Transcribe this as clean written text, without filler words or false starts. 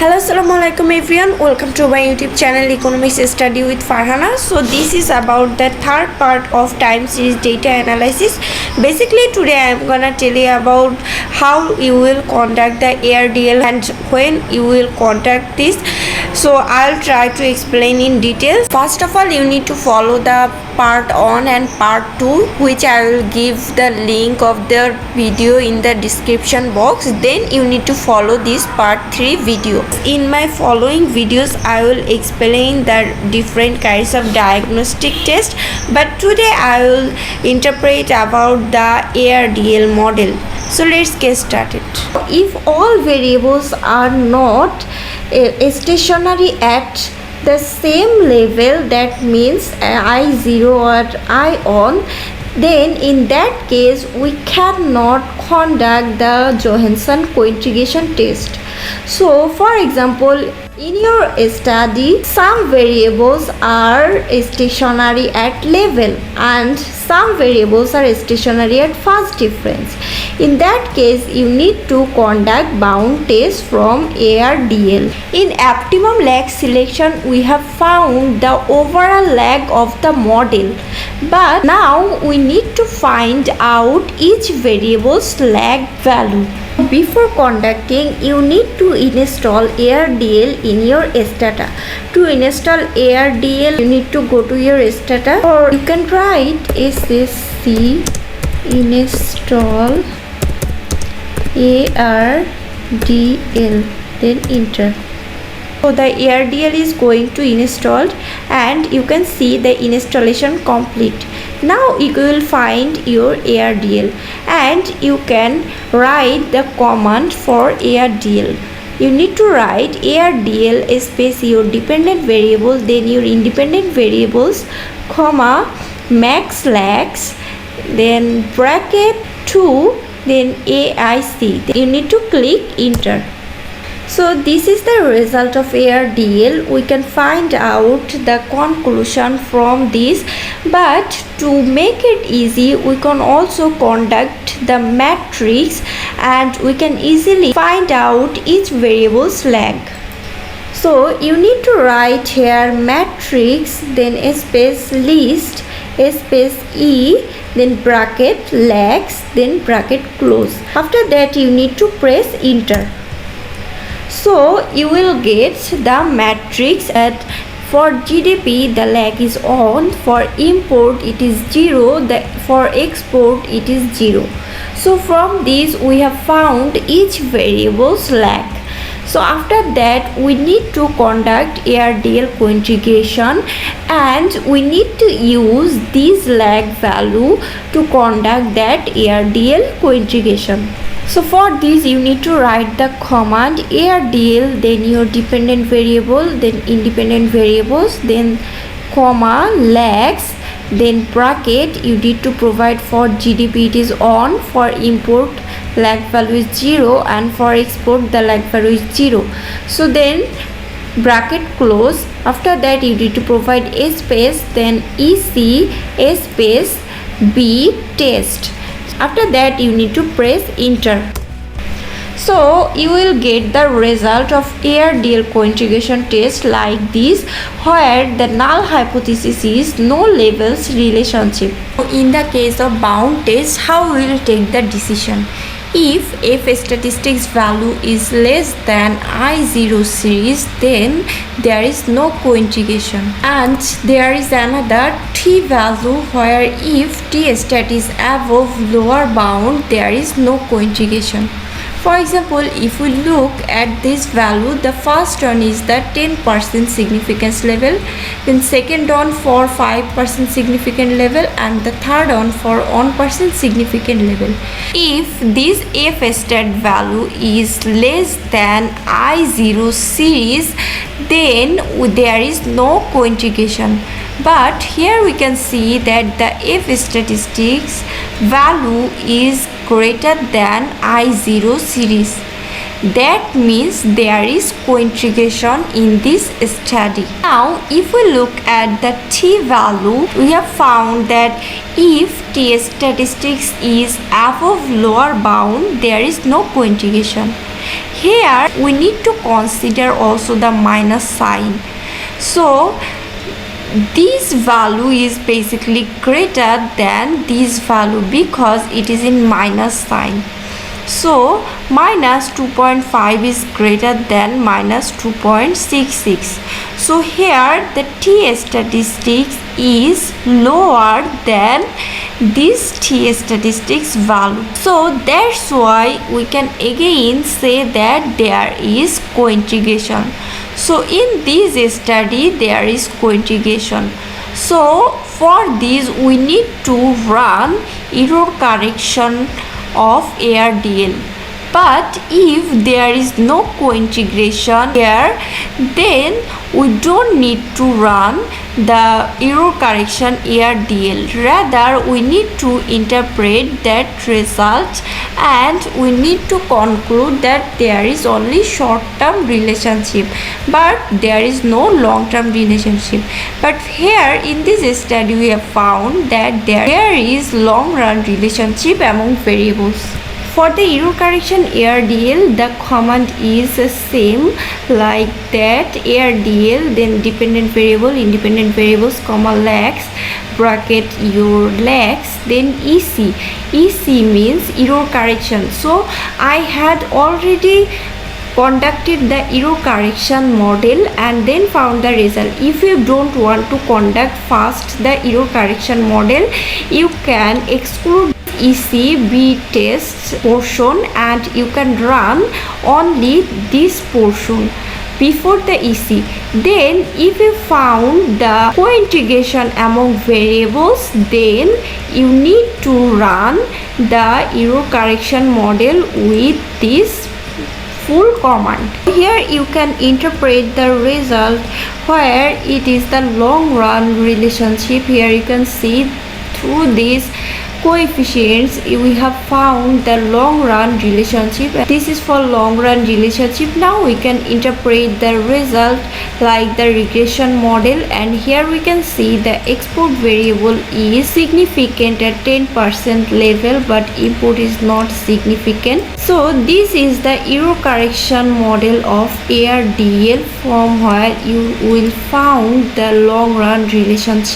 Hello, Assalamualaikum everyone. Welcome to my YouTube channel Economics Study with Farhana. So this is about the third part of time series data analysis. Basically today I am gonna tell you about how you will conduct the ARDL and when you will conduct this. So I'll try to explain in details. First of all, you need to follow the part 1 and part 2, which I will give the link of their video in the description box. Then you need to follow this part 3 video. In my following videos I will explain the different kinds of diagnostic test, but today I will interpret about the ARDL model. So let's get started. If all variables are not stationary at the same level, that means I0 or I1, then in that case we cannot conduct the Johansson cointegration test. So for example, in your study some variables are stationary at level and some variables are stationary at phase difference. In that case you need to conduct bound test from ARDL. In optimum lag selection we have found the overall lag of the model, but now we need to find out each variable's lag value. Before conducting, you need to install ARDL in your STATA. To install ARDL, you need to go to your STATA, or you can write SSC install ARDL, then enter. So the ARDL is going to install and you can see the installation complete. Now you will find your ARDL and you can write the command for ARDL. You need to write ARDL space your dependent variable, then your independent variables, comma, max lags, then bracket 2, then AIC. You need to click enter. So this is the result of ARDL. We can find out the conclusion from this, but to make it easy we can also conduct the matrix and we can easily find out each variable's lag. So you need to write here matrix, then space list, space E, then bracket lags, then bracket close. After that you need to press enter. So you will get the matrix at for GDP the lag is on, for import it is 0, for export it is 0. So from this we have found each variable's lag. So after that we need to conduct ARDL cointegration and we need to use this lag value to conduct that ARDL cointegration. So for this you need to write the command ARDL, then your dependent variable, then independent variables, then comma, lags, then bracket. You need to provide for GDP it is on, for import lag value is 0 and for export the lag value is 0. So then bracket close. After that you need to provide a space, then EC, a space, B test. After that you need to press enter. So you will get the result of ARDL cointegration test like this, where the null hypothesis is no levels relationship. In the case of bound test, how we will take the decision? If F statistics value is less than I0 series, then there is no cointegration. And there is another T value where if T stat is above lower bound, there is no cointegation. For example, if we look at this value, the first one is the 10% significance level, then second one for 5% significant level, and the third one for 1% significant level. If this F stat value is less than I0 series, then there is no cointegration. But here we can see that the F statistics value is greater than I0 series. That means there is cointegration in this study. Now if we look at the T value, we have found that if T statistics is above lower bound, there is no cointegration. Here we need to consider also the minus sign. So this value is basically greater than this value because it is in minus sign. So minus 2.5 is greater than minus 2.66. So here the t statistics is lower than this t statistics value. So that's why we can again say that there is co-integration. So in this study there is co-integration. So for this we need to run error correction of ARDL. But if there is no co-integration here, then we don't need to run the error correction ARDL. Rather, we need to interpret that result and we need to conclude that there is only short-term relationship, but there is no long-term relationship. But here in this study we have found that there is long-run relationship among variables. For the error correction ARDL, the command is same like that: ARDL, then dependent variable, independent variables, comma lags, bracket your lags, then EC. EC means error correction. So I had already conducted the error correction model and then found the result. If you don't want to conduct first the error correction model, you can exclude ECB test portion and you can run only this portion before the EC. Then if you found the co-integration among variables, then you need to run the error correction model with this full command. Here you can interpret the result where it is the long run relationship. Here you can see through these coefficients we have found the long run relationship. This is for long run relationship. Now we can interpret the result like the regression model, and here we can see the export variable is significant at 10% level but input is not significant. So this is the error correction model of ARDL, from where you will found the long run relationship.